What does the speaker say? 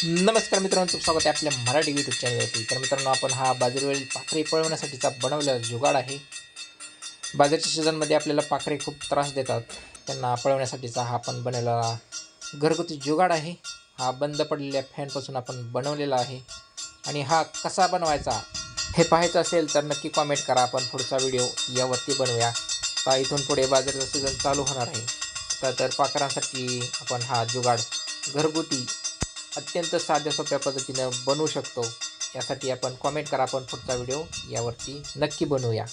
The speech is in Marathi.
नमस्कार मित्रांनो, तुमचं स्वागत आहे आपल्या मराठी यूट्यूब चॅनलवरती. तर मित्रांनो, आपण हा बाजरीवरील पाखरे पळवण्यासाठीचा बनवलेला जुगाड आहे. बाजरीच्या सीझनमध्ये आपल्याला पाखरे खूप त्रास देतात. त्यांना पळवण्यासाठीचा हा आपण बनवलेला घरगुती जुगाड आहे. हा बंद पडलेल्या फॅनपासून आपण बनवलेला आहे. आणि हा कसा बनवायचा हे पाहायचं असेल तर नक्की कॉमेंट करा. आपण पुढचा व्हिडिओ यावरती बनवूया. तर इथून पुढे बाजरीचा सीझन चालू होणार आहे. तर पाखरांसाठी आपण हा जुगाड घरगुती अत्यंत साध्या सोप्या पद्धतीनं बनवू शकतो. यासाठी आपण कॉमेंट करा. आपण पुढचा व्हिडिओ यावरती नक्की बनवूया.